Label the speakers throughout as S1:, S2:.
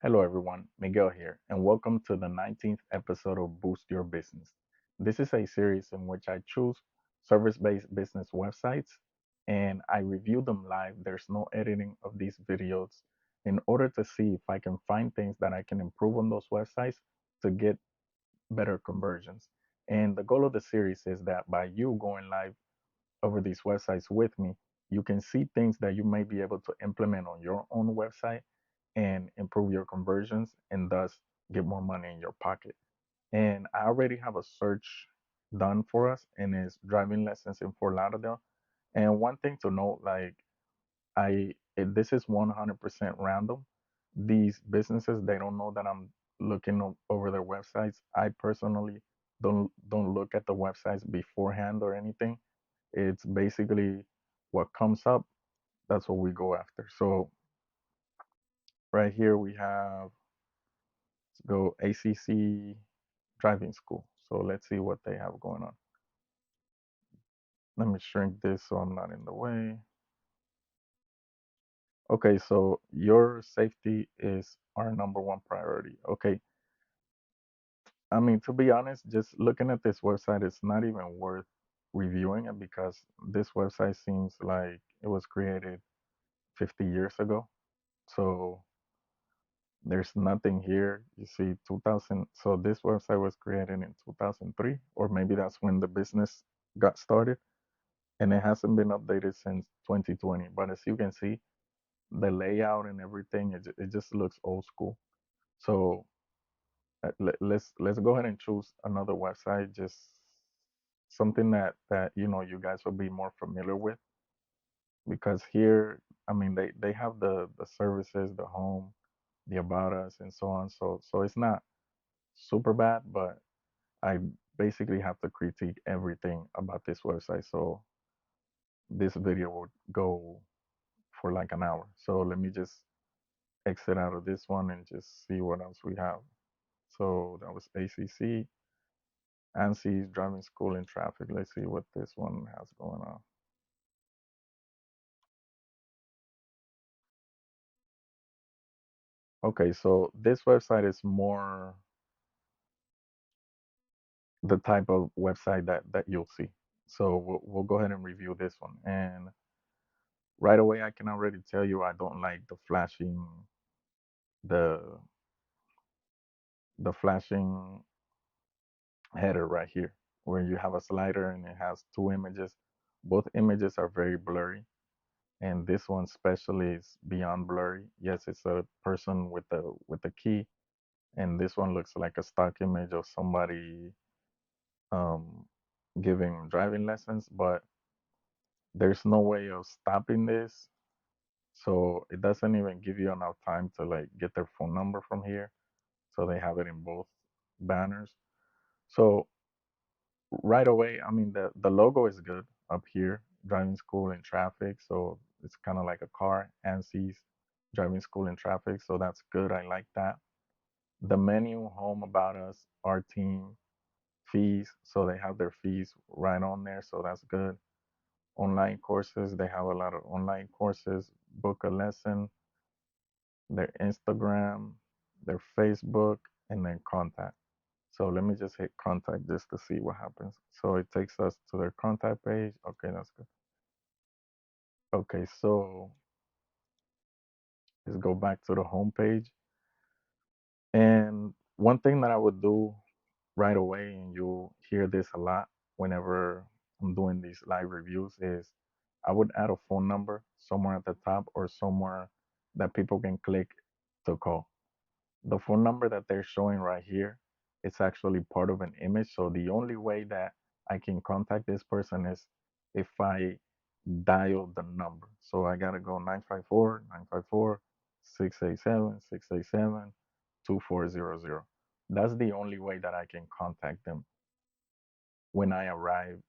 S1: Hello, everyone. Miguel here, and welcome to the 19th episode of Boost Your Business. This is a series in which I choose service based business websites and I review them live. There's no editing of these videos in order to see if I can find things that I can improve on those websites to get better conversions. And the goal of the series is that by you going live over these websites with me, you can see things that you may be able to implement on your own website and improve your conversions and thus get more money in your pocket. And I already have a search done for us and it's driving lessons in Fort Lauderdale. And one thing to note, this is 100% random. These businesses, they don't know that I'm looking over their websites. I personally don't look at the websites beforehand or anything. It's basically what comes up, that's what we go after. So right here we have, let's go ACC driving school. So let's see what they have going on. Let me shrink this so I'm not in the way. Okay, so your safety is our number one priority. Okay, I mean, to be honest, just looking at this website, it's not even worth reviewing it because this website seems like it was created 50 years ago. So there's nothing here. You see, 2000. So this website was created in 2003, or maybe that's when the business got started, and it hasn't been updated since 2020. But as you can see, the layout and everything, it just looks old school. So let's go ahead and choose another website, just something that you guys will be more familiar with, because here, I mean, they have the services, the home, the about us, and so on. So it's not super bad, but I basically have to critique everything about this website. So this video would go for like an hour. So let me just exit out of this one and just see what else we have. So that was ACC, ANSY's driving school in traffic. Let's see what this one has going on. Okay, so this website is more the type of website that you'll see. So we'll go ahead and review this one. And right away, I can already tell you I don't like the the flashing header right here, where you have a slider and it has two images. Both images are very blurry, and this one especially is beyond blurry. Yes, it's a person with a key, and this one looks like a stock image of somebody um, giving driving lessons, but there's no way of stopping this. So it doesn't even give you enough time to like get their phone number from here. So they have it in both banners. So right away, I mean, the logo is good up here, driving school in traffic. So it's kind of like a car, ANSYS driving school in traffic. So that's good. I like that. The menu, home, about us, our team, fees. So they have their fees right on there. So that's good. Online courses, they have a lot of online courses. Book a lesson, their Instagram, their Facebook, and then contact. So let me just hit contact just to see what happens. So it takes us to their contact page. Okay, that's good. Okay, so let's go back to the home page. And one thing that I would do right away, and you'll hear this a lot whenever I'm doing these live reviews, is I would add a phone number somewhere at the top or somewhere that people can click to call. The phone number that they're showing right here, it's actually part of an image. So the only way that I can contact this person is if I dial the number. So I gotta go 954-687-687-2400. That's the only way that I can contact them when I arrive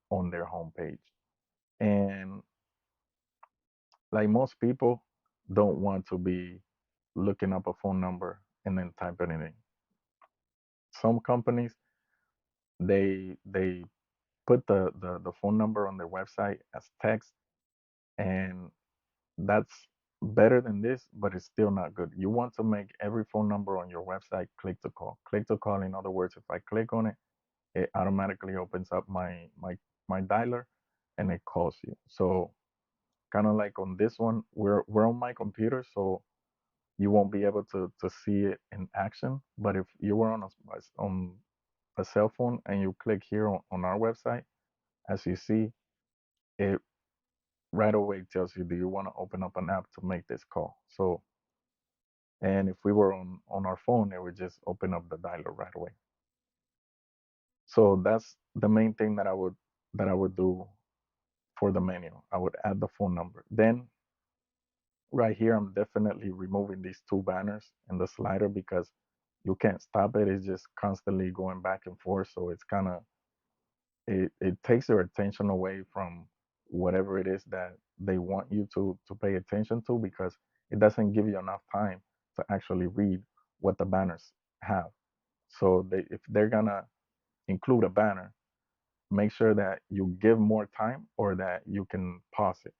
S1: on their homepage. And like most people don't want to be looking up a phone number and then typing it in. Some companies, they put the phone number on their website as text, and that's better than this, but it's still not good. You want to make every phone number on your website click to call. Click to call, in other words, if I click on it, it automatically opens up my dialer and it calls you. So kind of like on this one, we're on my computer, so you won't be able to see it in action. But if you were on a cell phone and you click here on our website, as you see, it right away tells you, do you want to open up an app to make this call? So, and if we were on our phone, it would just open up the dialer right away. So that's the main thing that I would do for the menu. I would add the phone number. Then right here, I'm definitely removing these two banners in the slider because you can't stop it. It's just constantly going back and forth. So it's kind of it takes your attention away from whatever it is that they want you to pay attention to, because it doesn't give you enough time to actually read what the banners have. So if they're gonna include a banner, make sure that you give more time or that you can pause it.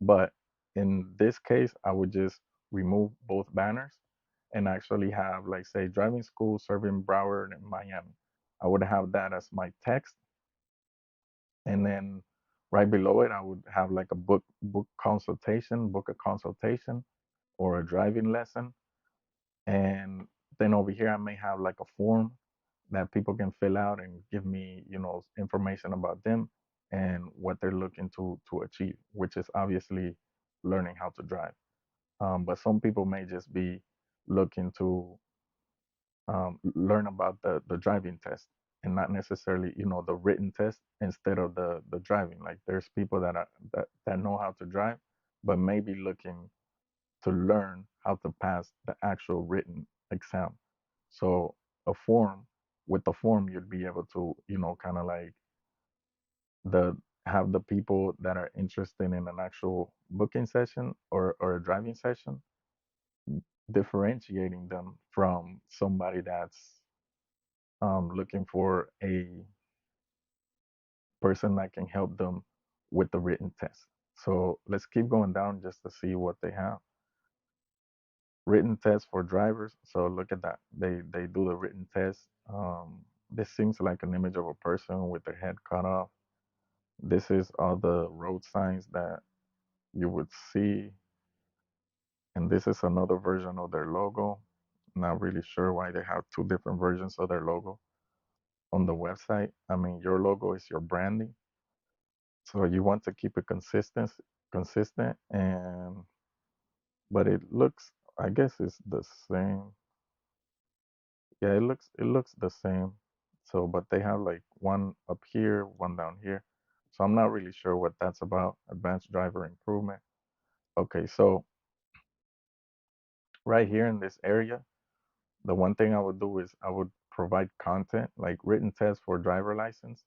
S1: But in this case, I would just remove both banners and actually have, like, say, driving school serving Broward and Miami. I would have that as my text, and then right below it, I would have like a book a consultation, or a driving lesson, and then over here I may have like a form that people can fill out and give me, information about them and what they're looking to achieve, which is obviously learning how to drive. But some people may just be looking to learn about the driving test, and not necessarily, the written test instead of the driving. Like, there's people that know how to drive, but maybe looking to learn how to pass the actual written exam. So a form with the form, you'd be able to, kind of like the have the people that are interested in an actual booking session or a driving session, differentiating them from somebody that's looking for a person that can help them with the written test. So let's keep going down just to see what they have. Written test for drivers. So look at that. They do the written test. This seems like an image of a person with their head cut off. This is all the road signs that you would see. And this is another version of their logo. Not really sure why they have two different versions of their logo on the website. I mean, your logo is your branding. So you want to keep it consistent, and but it looks, I guess it's the same. Yeah, it looks the same. So, but they have like one up here, one down here. So I'm not really sure what that's about. Advanced driver improvement. Okay, so right here in this area, the one thing I would do is I would provide content like written tests for driver license.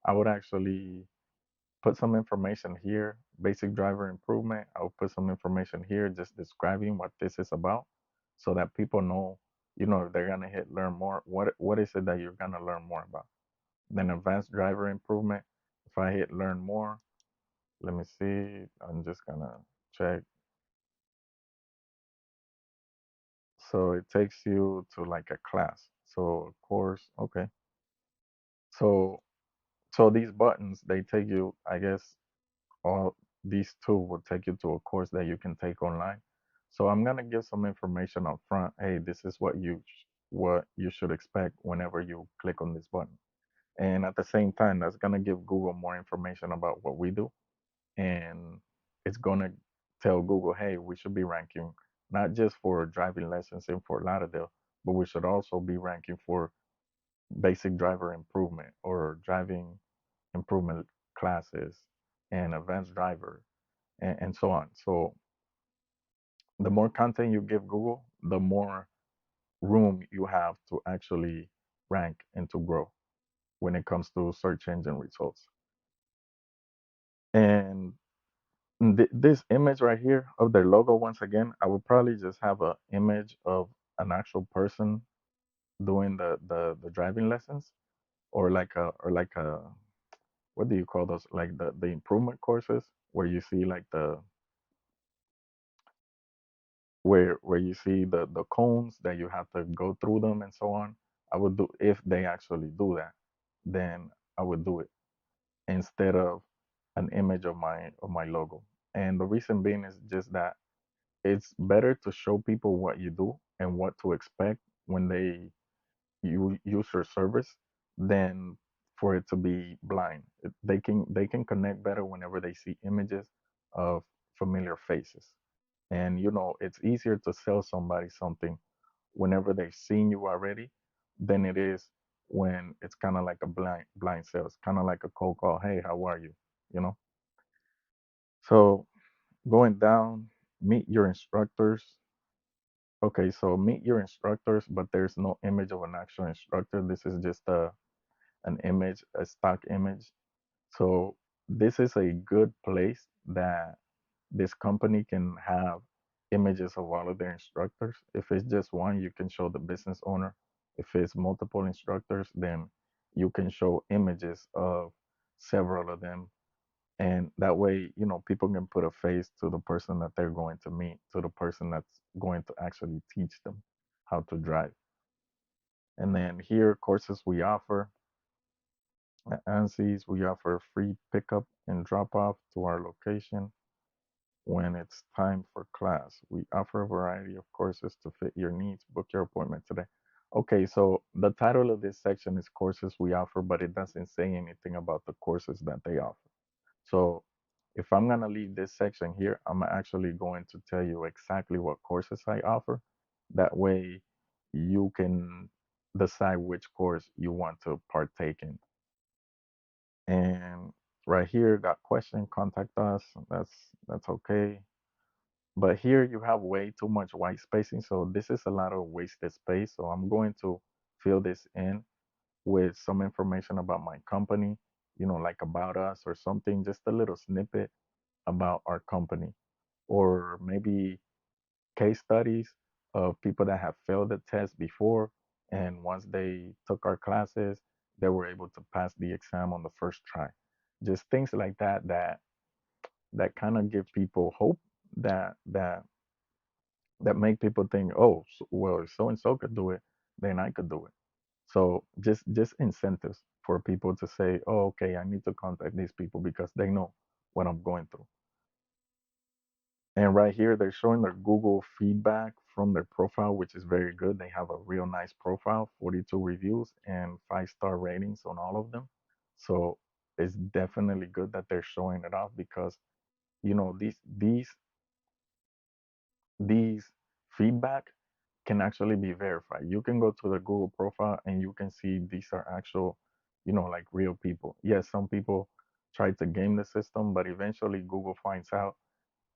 S1: I would actually put some information here, basic driver improvement. I'll put some information here just describing what this is about, so that people know, if they're gonna hit learn more, what is it that you're gonna learn more about. Then advanced driver improvement. If I hit learn more, let me see, I'm just gonna check. So it takes you to like a class. So course, okay. So so these buttons, they take you, I guess, all these two will take you to a course that you can take online. So I'm gonna give some information up front. Hey, this is what you should expect whenever you click on this button. And at the same time, that's gonna give Google more information about what we do, and it's gonna tell Google, hey, we should be ranking not just for driving lessons in Fort Lauderdale, but we should also be ranking for basic driver improvement or driving improvement classes and advanced driver, and so on. So the more content you give Google, the more room you have to actually rank and to grow when it comes to search engine results. And this image right here of their logo, once again, I would probably just have an image of an actual person doing the driving lessons, or like a what do you call those, like the improvement courses, where you see like where you see the cones that you have to go through them and so on. I would do if they actually do that, then I would do it instead of an image of my logo. And the reason being is just that it's better to show people what you do and what to expect when they you use your service than for it to be blind. They can connect better whenever they see images of familiar faces. And it's easier to sell somebody something whenever they've seen you already than it is when it's kind of like a blind sales, kind of like a cold call. Hey, how are you? You know. So going down, meet your instructors. Okay, so meet your instructors, but there's no image of an actual instructor. This is just an image, a stock image. So this is a good place that this company can have images of all of their instructors. If it's just one, you can show the business owner. If it's multiple instructors, then you can show images of several of them. And that way, people can put a face to the person that they're going to meet, to the person that's going to actually teach them how to drive. And then here, courses we offer. At ANSYS, we offer free pickup and drop off to our location when it's time for class. We offer a variety of courses to fit your needs. Book your appointment today. Okay, so the title of this section is courses we offer, but it doesn't say anything about the courses that they offer. So if I'm going to leave this section here, I'm actually going to tell you exactly what courses I offer. That way you can decide which course you want to partake in. And right here, got question, contact us. That's okay. But here you have way too much white spacing, so this is a lot of wasted space. So I'm going to fill this in with some information about my company, like about us or something, just a little snippet about our company, or maybe case studies of people that have failed the test before, and once they took our classes, they were able to pass the exam on the first try. Just things like that kind of give people hope that make people think, oh, well, if so and so could do it, then I could do it. So just incentives for people to say, oh, okay, I need to contact these people because they know what I'm going through. And right here, they're showing their Google feedback from their profile, which is very good. They have a real nice profile, 42 reviews and 5-star ratings on all of them. So it's definitely good that they're showing it off because these feedback can actually be verified. You can go to the Google profile and you can see these are actual, like real people. Yes, some people try to game the system, but eventually Google finds out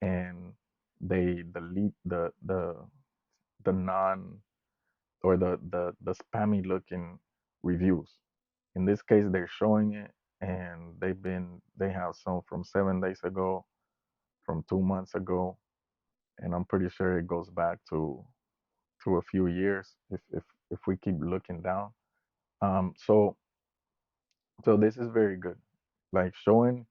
S1: and they delete the non or the spammy looking reviews. In this case, they're showing it, and they have some from 7 days ago, from 2 months ago, and I'm pretty sure it goes back to a few years if we keep looking down. So this is very good, like showing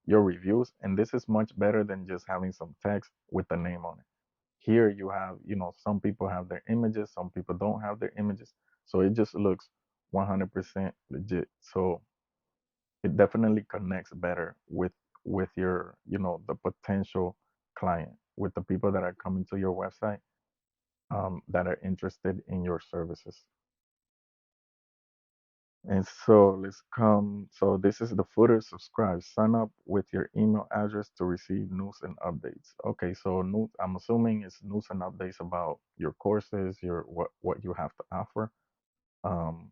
S1: your reviews, and this is much better than just having some text with the name on it. Here you have, some people have their images, some people don't have their images, so it just looks 100% legit. So it definitely connects better with your, the potential client, with the people that are coming to your website, that are interested in your services. And so let's come. So this is the footer. Subscribe. Sign up with your email address to receive news and updates. Okay, so news. I'm assuming it's news and updates about your courses, your what you have to offer. Um,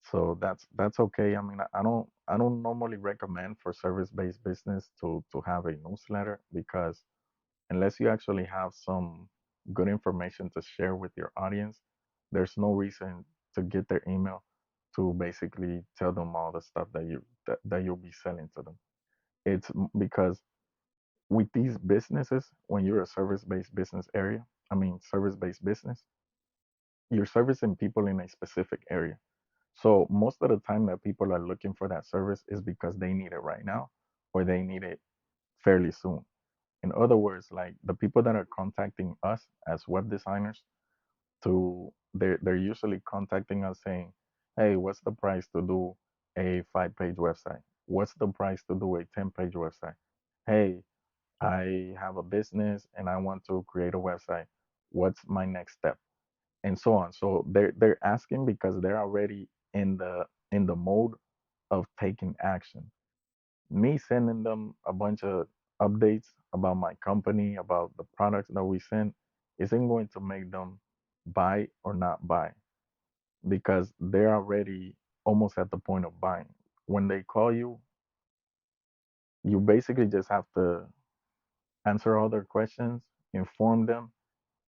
S1: so that's okay. I mean, I don't normally recommend for service-based business to have a newsletter because unless you actually have some good information to share with your audience, there's no reason to get their email to basically tell them all the stuff that you'll be selling to them. It's because with these businesses, when you're a service-based business area, I mean service-based business, you're servicing people in a specific area. So most of the time that people are looking for that service is because they need it right now or they need it fairly soon. In other words, like the people that are contacting us as web designers, they're usually contacting us saying, "Hey, what's the price to do a 5-page website? What's the price to do a 10-page website? Hey, I have a business and I want to create a website. What's my next step?" And so on. So they're asking because they're already in the mode of taking action. Me sending them a bunch of updates about my company, about the products that we send, isn't going to make them buy or not buy because they're already almost at the point of buying. When they call you, you basically just have to answer all their questions, inform them,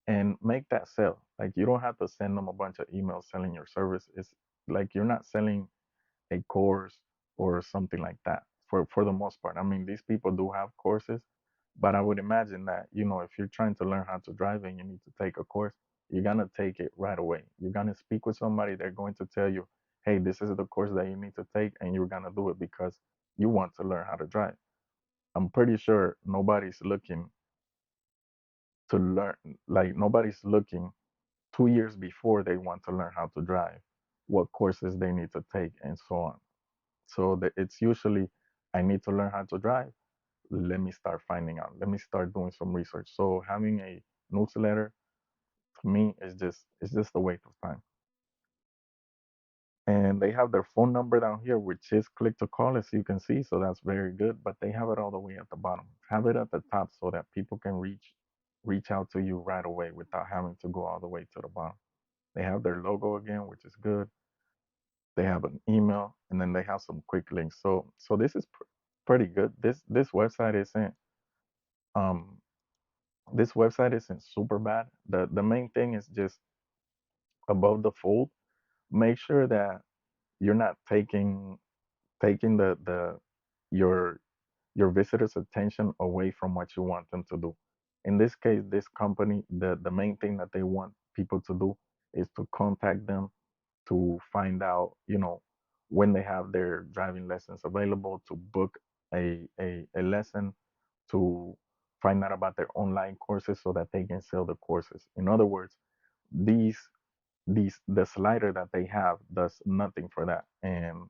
S1: and make that sell. Like you don't have to send them a bunch of emails selling your service. It's like you're not selling a course or something like that for the most part. I mean, these people do have courses, but I would imagine that, if you're trying to learn how to drive and you need to take a course, you're gonna take it right away. You're gonna speak with somebody, they're going to tell you, hey, this is the course that you need to take, and you're gonna do it because you want to learn how to drive. I'm pretty sure nobody's looking to learn, like nobody's looking 2 years before they want to learn how to drive, what courses they need to take, and so on. So it's usually, I need to learn how to drive. Let me start finding out. Let me start doing some research. So having a newsletter to me is just a waste of time. And they have their phone number down here, which is click to call, as you can see. So that's very good. But they have it all the way at the bottom. Have it at the top so that people can reach out to you right away without having to go all the way to the bottom. They have their logo again, which is good. They have an email, and then they have some quick links. So this is pretty good. This website isn't um this website isn't super bad. The main thing is just above the fold. Make sure that you're not taking the your visitors' attention away from what you want them to do. In this case, this company, the main thing that they want people to do is to contact them to find out, when they have their driving lessons available, to book a lesson, to find out about their online courses so that they can sell the courses. In other words, these the slider that they have does nothing for that. And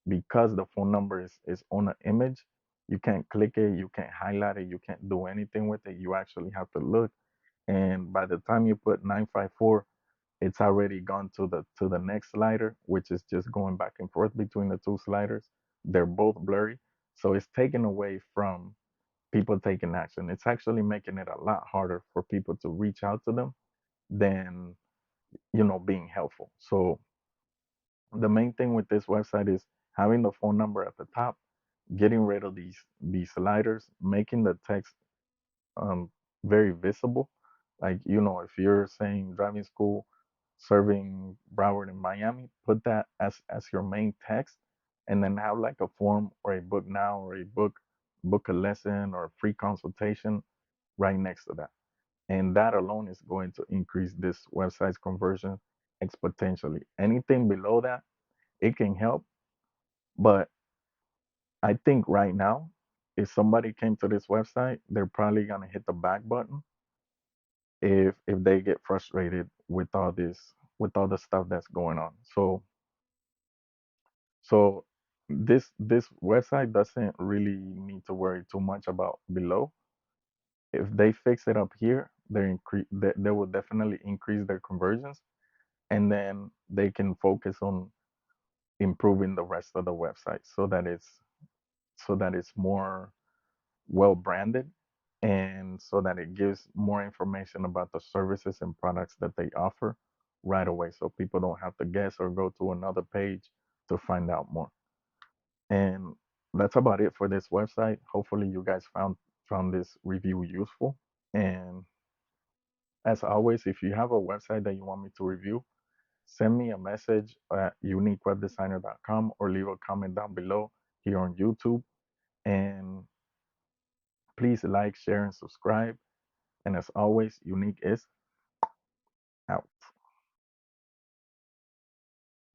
S1: because the phone number is on an image, you can't click it, you can't highlight it, you can't do anything with it. You actually have to look. And by the time you put 954, it's already gone to the next slider, which is just going back and forth between the two sliders. They're both blurry. So it's taken away from people taking action. It's actually making it a lot harder for people to reach out to them than, being helpful. So the main thing with this website is having the phone number at the top, getting rid of these sliders, making the text um, very visible. Like, if you're saying driving school serving Broward and Miami, put that as your main text, and then have like a form or a book now or a book a lesson or a free consultation right next to that. And that alone is going to increase this website's conversion exponentially. Anything below that, it can help, but I think right now, if somebody came to this website, they're probably gonna hit the back button if they get frustrated with all the stuff that's going on. So this website doesn't really need to worry too much about below. If they fix it up here, they will definitely increase their conversions, and then they can focus on improving the rest of the website so that it's more well branded, and so that it gives more information about the services and products that they offer right away, so people don't have to guess or go to another page to find out more. And that's about it for this website. Hopefully you guys found this review useful. And as always, if you have a website that you want me to review, send me a message at uniquewebdesigner.com or leave a comment down below here on YouTube. And please like, share, and subscribe. And as always, unique is